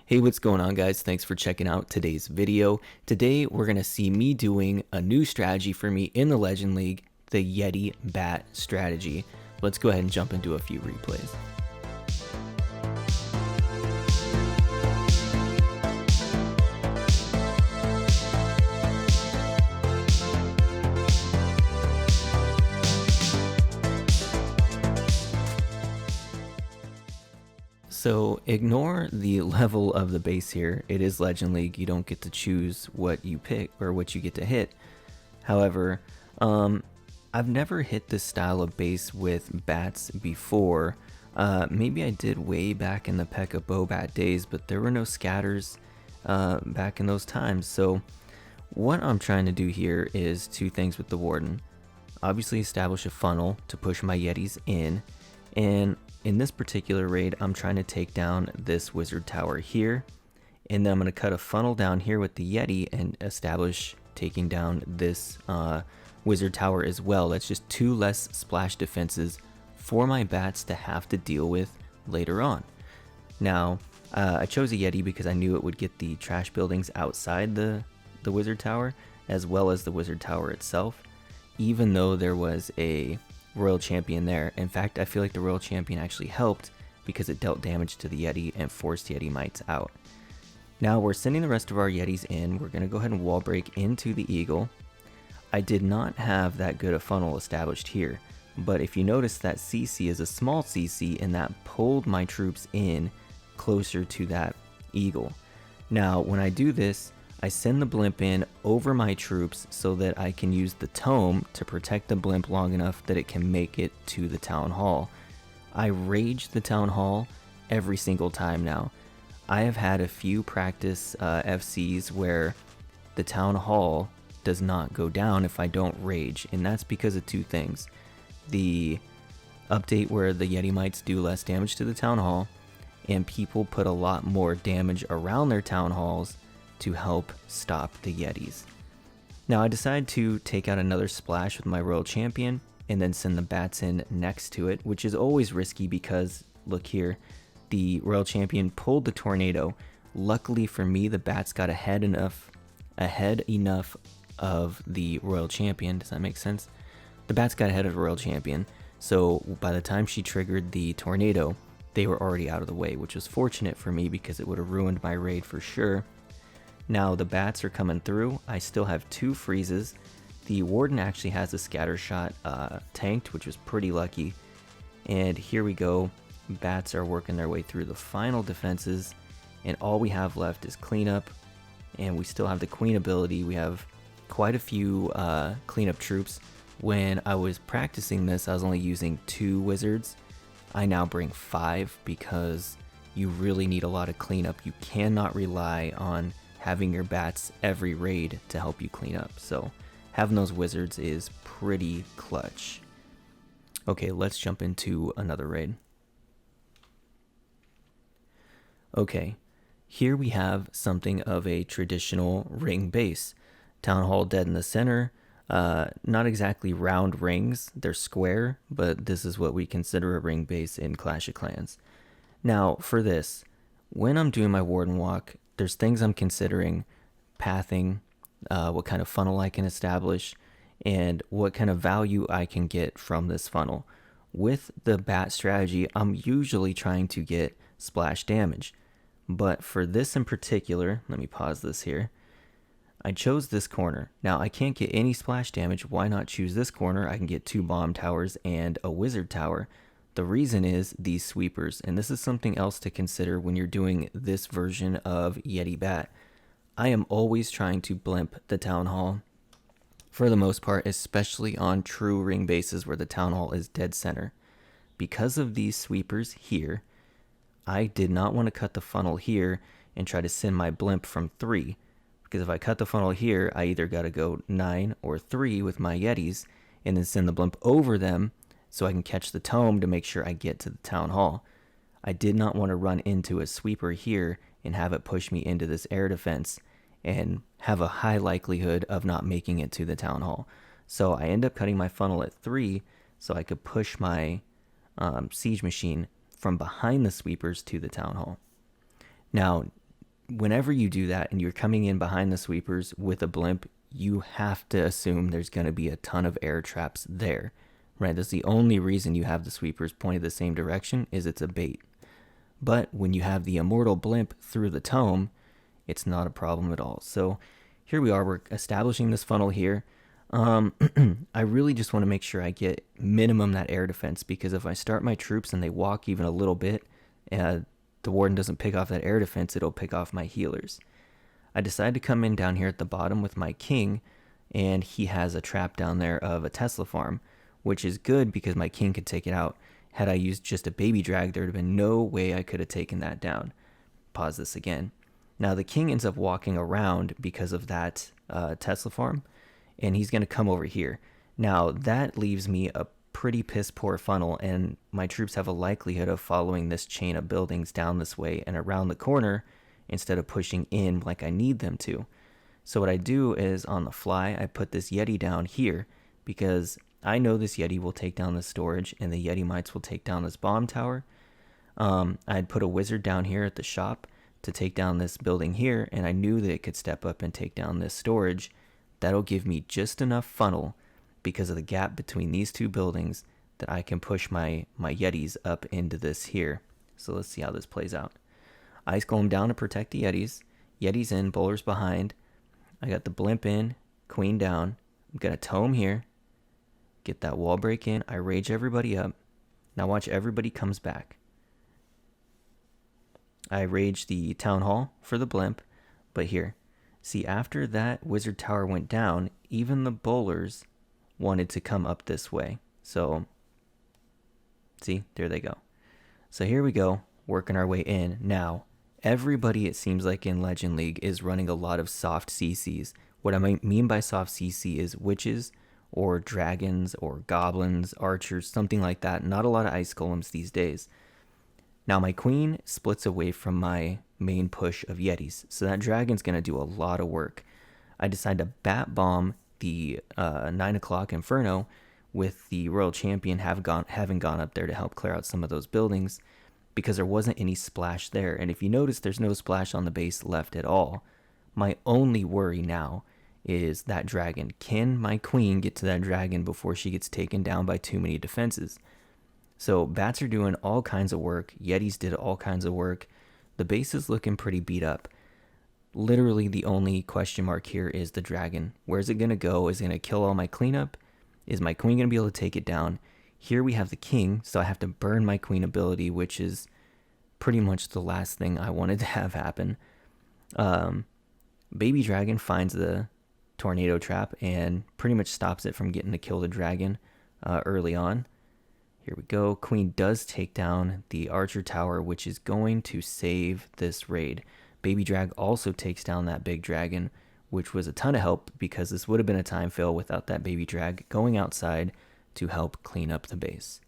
Hey, what's going on, guys? Thanks for checking out today's video. Today, we're going to see me doing a new strategy for me in the Legend League, the Yeti bat strategy. Let's go ahead and jump into a few replays. So ignore the level of the base here. It is Legend League. You don't get to choose what you pick or what you get to hit. However, I've never hit this style of base with bats before. Maybe I did way back in the P.E.K.K.A Bobat days, but there were no scatters back in those times. So what I'm trying to do here is two things with the Warden. Obviously establish a funnel to push my Yetis in, and in this particular raid, I'm trying to take down this wizard tower here, and then I'm going to cut a funnel down here with the Yeti and establish taking down this wizard tower as well. That's just two less splash defenses for my bats to have to deal with later on. Now, I chose a Yeti because I knew it would get the trash buildings outside the wizard tower, as well as the wizard tower itself, even though there was a Royal Champion there. In fact, I feel like the Royal Champion actually helped because it dealt damage to the Yeti and forced Yeti mites out. Now we're sending the rest of our Yetis in. We're going to go ahead and wall break into the Eagle. I did not have that good a funnel established here, but if you notice that CC is a small CC, and that pulled my troops in closer to that Eagle. Now when I do this, I send the blimp in over my troops so that I can use the tome to protect the blimp long enough that it can make it to the town hall. I rage the town hall every single time now. I have had a few practice FCs where the town hall does not go down if I don't rage, and that's because of two things. The update where the Yeti mites do less damage to the town hall, and people put a lot more damage around their town halls to help stop the Yetis. Now I decided to take out another splash with my Royal Champion and then send the bats in next to it, which is always risky because, look here, the Royal Champion pulled the tornado. Luckily for me, the bats got ahead enough of the Royal Champion. Does that make sense? The bats got ahead of the Royal Champion, so by the time she triggered the tornado, they were already out of the way, which was fortunate for me because it would have ruined my raid for sure. Now the bats are coming through. I still have two freezes. The Warden actually has a scatter shot tanked, which was pretty lucky. And here we go. Bats are working their way through the final defenses, and all we have left is cleanup. And we still have the queen ability. We have quite a few cleanup troops. When I was practicing this, I was only using 2 wizards. I now bring 5 because you really need a lot of cleanup. You cannot rely on having your bats every raid to help you clean up, so having those wizards is pretty clutch. Okay, let's jump into another raid. Okay, here we have something of a traditional ring base. Town hall dead in the center, not exactly round rings, they're square, but this is what we consider a ring base in Clash of Clans. Now for this, when I'm doing my Warden walk, there's things I'm considering: pathing, what kind of funnel I can establish, and what kind of value I can get from this funnel. With the bat strategy, I'm usually trying to get splash damage, but for this in particular, let me pause this here. I chose this corner. Now I can't get any splash damage. Why not choose this corner? I can get 2 bomb towers and a wizard tower. The reason is these sweepers, and this is something else to consider when you're doing this version of Yeti Bat. I am always trying to blimp the town hall for the most part, especially on true ring bases where the town hall is dead center. Because of these sweepers here, I did not want to cut the funnel here and try to send my blimp from 3, because if I cut the funnel here, I either got to go 9 or 3 with my Yetis and then send the blimp over them so I can catch the tome to make sure I get to the town hall. I did not want to run into a sweeper here and have it push me into this air defense and have a high likelihood of not making it to the town hall. So I end up cutting my funnel at 3 so I could push my siege machine from behind the sweepers to the town hall. Now, whenever you do that and you're coming in behind the sweepers with a blimp, you have to assume there's going to be a ton of air traps there, right? That's the only reason you have the sweepers pointed the same direction, is it's a bait. But when you have the immortal blimp through the tome, it's not a problem at all. So here we are, we're establishing this funnel here. I really just want to make sure I get minimum that air defense, because if I start my troops and they walk even a little bit, the warden doesn't pick off that air defense, it'll pick off my healers. I decided to come in down here at the bottom with my king, and he has a trap down there of a Tesla farm, which is good because my king could take it out. Had I used just a baby drag, there would have been no way I could have taken that down. Pause this again. Now the king ends up walking around because of that Tesla farm, and he's going to come over here. Now that leaves me a pretty piss poor funnel, and my troops have a likelihood of following this chain of buildings down this way and around the corner instead of pushing in like I need them to. So what I do is, on the fly, I put this Yeti down here because I know this Yeti will take down the storage and the Yeti mites will take down this bomb tower. I'd put a wizard down here at the shop to take down this building here, and I knew that it could step up and take down this storage. That'll give me just enough funnel because of the gap between these two buildings that I can push my Yetis up into this here. So let's see how this plays out. Ice Golem down to protect the Yetis. Yetis in, bowlers behind. I got the blimp in, queen down. I'm going to tome here. Get that wall break in. I rage everybody up. Now watch, everybody comes back. I rage the town hall for the blimp. But here, see, after that wizard tower went down, even the bowlers wanted to come up this way. So, see, there they go. So here we go, working our way in. Now, everybody, it seems like in Legend League, is running a lot of soft CCs. What I mean by soft CC is witches or dragons or goblins, archers, something like that. Not a lot of ice golems these days. Now my queen splits away from my main push of Yetis, so that dragon's going to do a lot of work. I decide to bat bomb the 9 o'clock Inferno with the Royal Champion having gone up there to help clear out some of those buildings, because there wasn't any splash there. And if you notice, there's no splash on the base left at all. My only worry now is that dragon. Can my queen get to that dragon before she gets taken down by too many defenses? So bats are doing all kinds of work. Yetis did all kinds of work. The base is looking pretty beat up. Literally the only question mark here is the dragon. Where's it going to go? Is it going to kill all my cleanup? Is my queen going to be able to take it down? Here we have the king, so I have to burn my queen ability, which is pretty much the last thing I wanted to have happen. Baby dragon finds the tornado trap and pretty much stops it from getting to kill the dragon early on. Here we go. Queen does take down the archer tower, which is going to save this raid. Baby drag also takes down that big dragon, which was a ton of help because this would have been a time fail without that baby drag going outside to help clean up the base.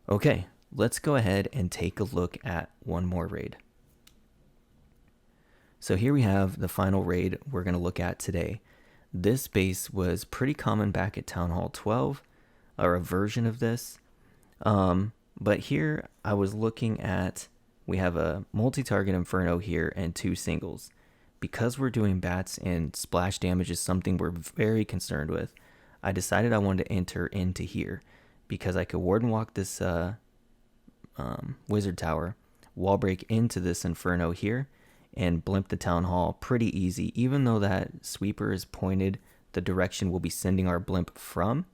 Okay, let's go ahead and take a look at one more raid. So here we have the final raid we're going to look at today. This base was pretty common back at Town Hall 12, or a version of this. But here I was looking at, we have a multi-target Inferno here and 2 singles. Because we're doing bats and splash damage is something we're very concerned with, I decided I wanted to enter into here because I could warden walk this wizard tower, wall break into this Inferno here, and blimp the town hall pretty easy, even though that sweeper is pointed the direction we'll be sending our blimp from.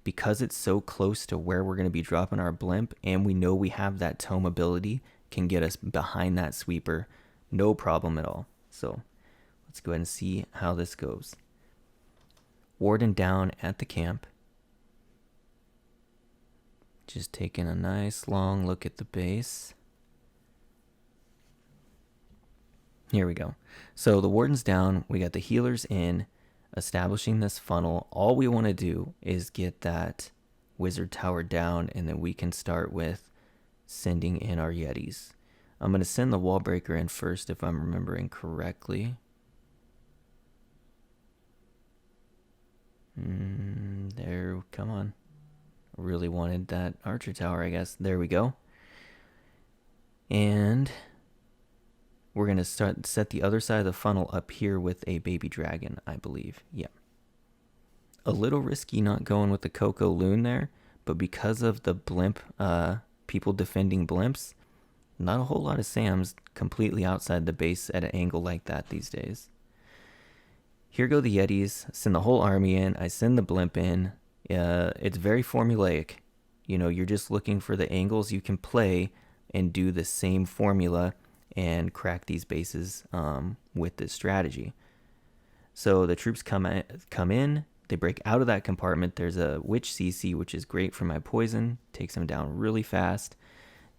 Because it's so close to where we're going to be dropping our blimp, and we know we have that tome ability, can get us behind that sweeper, no problem at all. So let's go ahead and see how this goes. Warden down at the camp. Just taking a nice long look at the base. Here we go. So the warden's down, we got the healers in, establishing this funnel. All we want to do is get that wizard tower down, and then we can start with sending in our Yetis. I'm going to send the wall breaker in first if I'm remembering correctly. There, come on. Really wanted that archer tower, I guess. There we go. And we're going to set the other side of the funnel up here with a baby dragon, I believe. Yeah. A little risky not going with the Coco Loon there, but because of the blimp, people defending blimps, not a whole lot of Sams completely outside the base at an angle like that these days. Here go the Yetis. Send the whole army in. I send the blimp in. It's very formulaic. You know, you're just looking for the angles you can play and do the same formula and crack these bases with this strategy. So the troops come in. They break out of that compartment. There's a Witch CC, which is great for my poison. Takes them down really fast.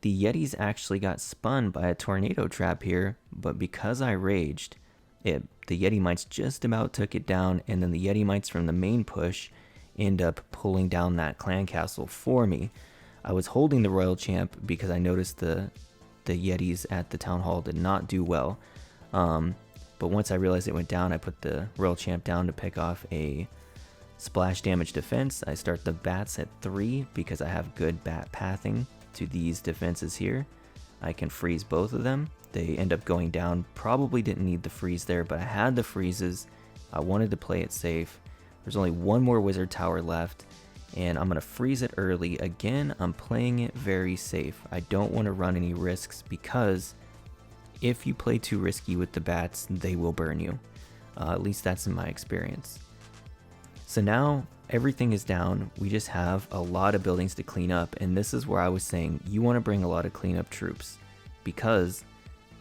The Yetis actually got spun by a tornado trap here, but because I raged, the Yeti Mites just about took it down, and then the Yeti Mites from the main push end up pulling down that clan castle for me. I was holding the Royal Champ because I noticed the Yetis at the Town Hall did not do well. But once I realized it went down, I put the Royal Champ down to pick off a splash damage defense. I start the bats at 3 because I have good bat pathing to these defenses here. I can freeze both of them. They end up going down. Probably didn't need the freeze there, but I had the freezes. I wanted to play it safe. There's only one more wizard tower left, and I'm going to freeze it early. Again, I'm playing it very safe. I don't want to run any risks because if you play too risky with the bats, they will burn you. At least that's in my experience. So now everything is down. We just have a lot of buildings to clean up, and this is where I was saying you want to bring a lot of cleanup troops because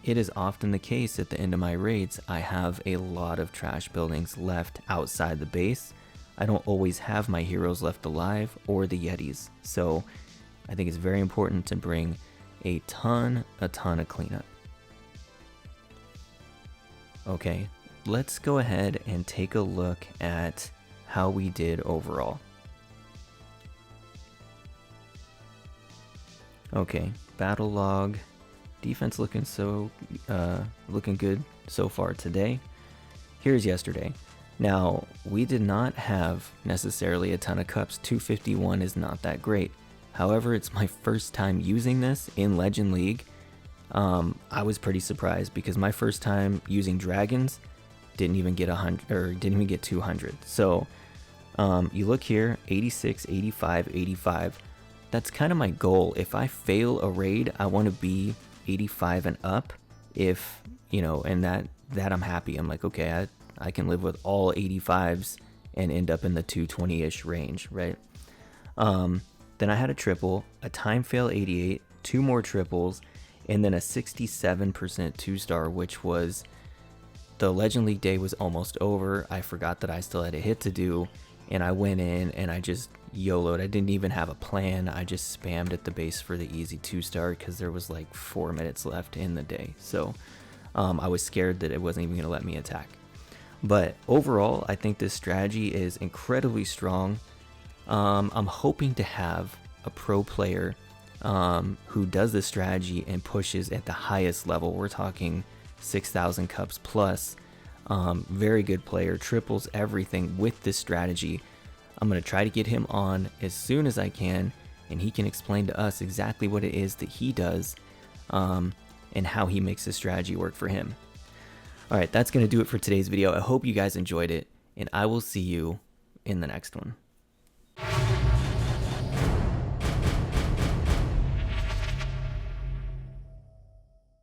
it is often the case at the end of my raids I have a lot of trash buildings left outside the base. I don't always have my heroes left alive or the Yetis, so I think it's very important to bring a ton of cleanup. Okay, let's go ahead and take a look at how we did overall. Okay, battle log. Defense looking good so far today. Here's yesterday. Now, we did not have necessarily a ton of cups. 251 is not that great. However, it's my first time using this in Legend League. I was pretty surprised because my first time using dragons didn't even get 100 or didn't even get 200. So you look here, 86, 85, 85. That's kind of my goal. If I fail a raid, I want to be 85 and up. If you know, and that I'm happy. I'm like, okay, I can live with all 85s and end up in the 220-ish range, right? Then I had a triple, a time fail 88, 2 more triples, and then a 67% 2-star, which was the Legend League day was almost over. I forgot that I still had a hit to do, and I went in and I just YOLO'd. I didn't even have a plan. I just spammed at the base for the easy 2-star because there was like 4 minutes left in the day. So I was scared that it wasn't even going to let me attack. But overall, I think this strategy is incredibly strong. I'm hoping to have a pro player who does this strategy and pushes at the highest level. We're talking 6,000 cups plus. Very good player, triples everything with this strategy. I'm going to try to get him on as soon as I can, and he can explain to us exactly what it is that he does and how he makes this strategy work for him. Alright, that's going to do it for today's video. I hope you guys enjoyed it, and I will see you in the next one.